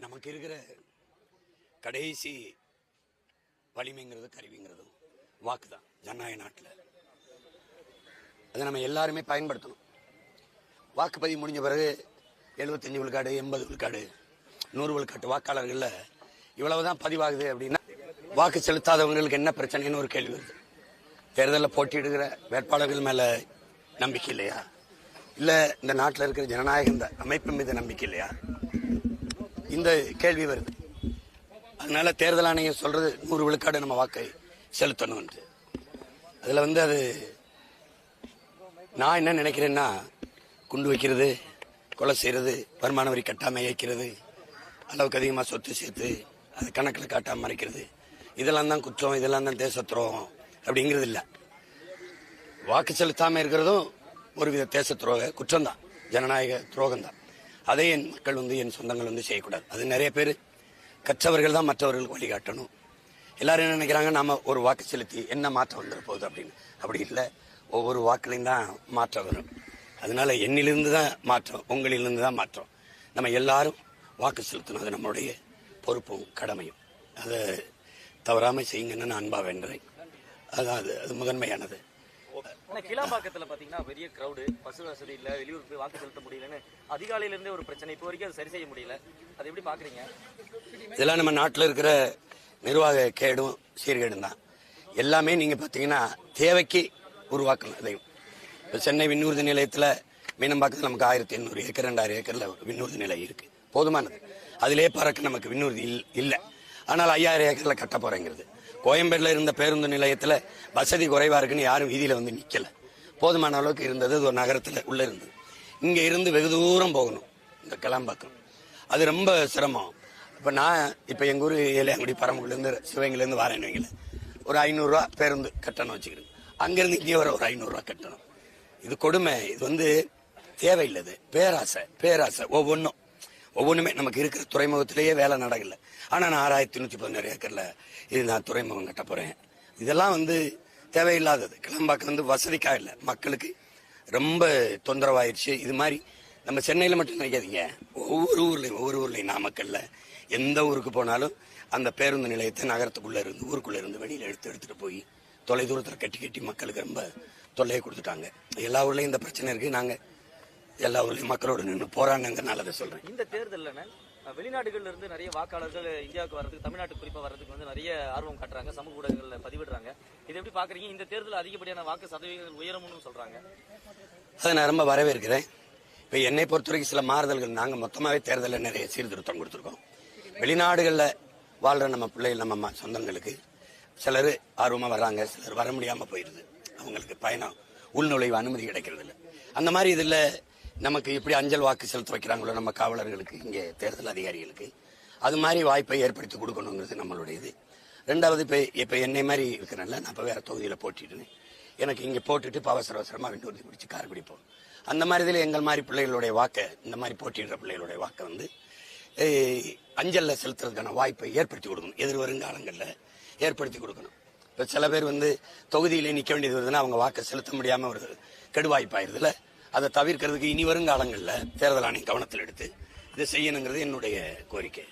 நமக்கு இருக்கிற கடைசி வலிமைங்கிறது கருவிங்கிறதும் வாக்கு தான் ஜனநாயக நாட்டில். அதை நம்ம எல்லாருமே பயன்படுத்தணும். வாக்குப்பதிவு முடிஞ்ச பிறகு 75 விழுக்காடு 80 விழுக்காடு 100 விழுக்காட்டு வாக்காளர்களில் இவ்வளவுதான் பதிவாகுது அப்படின்னா வாக்கு செலுத்தாதவங்களுக்கு என்ன பிரச்சனைன்னு ஒரு கேள்வி வருது. தேர்தலில் போட்டியிடுகிற வேட்பாளர்கள் மேல நம்பிக்கை இல்லையா? இல்ல இந்த நாட்டில் இருக்கிற ஜனநாயக இந்த அமைப்பு மீது நம்பிக்கை இல்லையா? இந்த கேள்வி வருது. அதனால தேர்தல் ஆணையம் சொல்றது 100 விழுக்காடு நம்ம வாக்கை செலுத்தணும். அதுல அது நான் என்ன நினைக்கிறேன்னா, குண்டு வைக்கிறது, கொலை செய்யறது, வருமான வரி கட்டாம இயக்கிறது, அளவுக்கு அதிகமாக சொத்து சேர்த்து அது கணக்கில் காட்டாம மறைக்கிறது, இதெல்லாம் தான் குற்றம், இதெல்லாம் தான் தேச துரோகம் அப்படிங்கிறது இல்லை. வாக்கு செலுத்தாம இருக்கிறதும் ஒருவித தேச துரோக குற்றம் தான், ஜனநாயக துரோகம் தான். அதை என் மக்கள் என் சொந்தங்கள் செய்யக்கூடாது. அது நிறைய பேர் கற்றவர்கள் தான் மற்றவர்களுக்கு வழிகாட்டணும். எல்லாரும் என்ன நினைக்கிறாங்க, நாம ஒரு வாக்கு செலுத்தி என்ன மாற்றம் வந்துட போகுது அப்படின்னு. அப்படி இல்லை, ஒவ்வொரு வாக்குலையும் தான் மாற்றம் வரும். அதனால என்னிலிருந்து தான் மாற்றம், உங்களிலிருந்து தான் மாற்றம். நம்ம எல்லாரும் வாக்கு செலுத்தணும். அது நம்மளுடைய பொறுப்பும் கடமையும். அதை தவறாம செய்யுங்கன்னு நான் அன்பா வேண்டுறேன். அது முதன்மையானது. கிளாம்பாக்கத்துல பாத்தீங்கன்னா பெரிய கிரௌடு, பஸ் வசதி இல்ல, வெளியூர் போய் வாக்கு செலுத்த முடியலன்னு அதிகாலையில இருந்தே ஒரு பிரச்சனை. இப்போ வரைக்கும் அது சரி செய்ய முடியல. அதை எப்படி பாக்குறீங்க? இதெல்லாம் நம்ம நாட்டில் இருக்கிற நிர்வாக கேடும் சீர்கேடும் தான். எல்லாமே நீங்க பாத்தீங்கன்னா தேவைக்கு உருவாக்கணும். அதையும் இப்போ சென்னை விண்ணூர்தி நிலையத்தில் மீனம்பாக்கத்தில் நமக்கு 1800 ஏக்கர் 2000 ஏக்கர்ல விண்ணூர்தி நிலையம் இருக்கு, போதுமானது. அதிலே பறக்க நமக்கு விண்ணூர்தி இல்லை. ஆனால் 5000 ஏக்கர்ல கட்ட போறேங்கிறது. கோயம்பேடுல இருந்த பேருந்து நிலையத்தில் வசதி குறைவா இருக்குன்னு யாரும் வீதியில நிக்கல. போதுமான அளவுக்கு இருந்தது. ஒரு நகரத்தில் உள்ள இருந்தது. இங்க இருந்து வெகு தூரம் போகணும் இந்த கிளாம்பாக்கம். அது ரொம்ப சிரமம். இப்ப நான் எங்க ஊர் ஏலியாங்குடி பரமக்குடில இருந்து சிவகங்கையில இருந்து வரேன்னு வைங்கள, ஒரு 500 ரூபா பேருந்து கட்டணம் வச்சுக்கிறேன். அங்கிருந்து இங்கே வர ஒரு 500 ரூபா கட்டணம். இது கொடுமை. இது தேவையில்லை. பேராசை. ஒவ்வொன்றுமே நமக்கு இருக்கிற துறைமுகத்திலேயே வேலை நடக்கல. ஆனா நான் 6116 ஏக்கர்ல இது நான் துறைமுகம் கட்ட போறேன். இதெல்லாம் தேவையில்லாதது. கிளம்பாக்கம் வசதிக்காக இல்லை, மக்களுக்கு ரொம்ப தொந்தரவாயிருச்சு. இது மாதிரி நம்ம சென்னையில மட்டும் நினைக்காதீங்க, ஒவ்வொரு ஊர்லயும் நாமக்கல்ல எந்த ஊருக்கு போனாலும் அந்த பேருந்து நிலையத்தை நகரத்துக்குள்ள இருந்து ஊருக்குள்ள இருந்து வெளியில எடுத்துட்டு போய் தொலை தூரத்தில் கட்டி மக்களுக்கு ரொம்ப தொல்லையை கொடுத்துட்டாங்க. எல்லா ஊர்லயும் இந்த பிரச்சனை இருக்கு. நாங்க எல்லா ஊர்லயும் மக்களோட நின்று போராடுங்கிறனால அதை சொல்றேன். இந்த தேர்தலில் வெளிநாடுகள்ல இருந்து நிறைய வாக்காளர்கள் இந்தியாவுக்கு வர்றதுக்கு, தமிழ்நாட்டுக்கு குறிப்பா வர்றதுக்கு நிறைய ஆர்வம் காட்டுறாங்க, சமூக ஊடகங்கள்ல பதிவிடுறாங்க. இதை எப்படி பாக்குறீங்க? இந்த தேர்தல் அதிகப்படியான வாக்கு சதவீதங்கள் உயரும்னு சொல்றாங்க. அதை நான் ரொம்ப வரவேற்கிறேன். இப்ப என்னை பொறுத்த வரைக்கும் சில மாறுதல்கள், நாங்க மொத்தமாவே தேர்தலில் நிறைய சீர்திருத்தம் கொடுத்துருக்கோம். வெளிநாடுகள்ல வாழ்ற நம்ம பிள்ளைகள், நம்ம சொந்தங்களுக்கு சிலர் ஆர்வமா வர்றாங்க, சிலர் வர முடியாம போயிருது. அவங்களுக்கு பயணம் உள்நுழைவு அனுமதி கிடைக்கிறது இல்லை. அந்த மாதிரி இதுல நமக்கு இப்படி அஞ்சல் வாக்கு செலுத்த வைக்கிறாங்களோ நம்ம காவலர்களுக்கு, இங்கே தேர்தல் அதிகாரிகளுக்கு, அது மாதிரி வாய்ப்பை ஏற்படுத்தி கொடுக்கணுங்கிறது நம்மளுடைய இது. ரெண்டாவது இப்ப என்னை மாதிரி இருக்கிறனால நான் இப்ப வேற தொகுதியில போட்டிட்டு எனக்கு இங்க போட்டுட்டு அவசரமா விண்ணூர்தி பிடிச்சி காரைக்குடி போகணும். அந்த மாதிரி இதுல எங்கள் மாதிரி பிள்ளைகளுடைய வாக்கை, இந்த மாதிரி போட்டியிடுற பிள்ளைகளுடைய வாக்கை அஞ்சல்ல செலுத்துறதுக்கான வாய்ப்பை ஏற்படுத்தி கொடுக்கணும். எதிர்வருங்காலங்கள்ல ஏற்படுத்தி கொடுக்கணும். இப்ப சில பேர் தொகுதியிலே நிக்க வேண்டியது வருதுன்னா அவங்க வாக்கை செலுத்த முடியாம ஒரு கெடுவாய்ப்பாயிருதுல. அதை தவிர்க்கிறதுக்கு இனி வருங்காலங்களில் தேர்தல் ஆணையம் கவனத்தில் எடுத்து இதை செய்யணுங்கிறது என்னுடைய கோரிக்கை.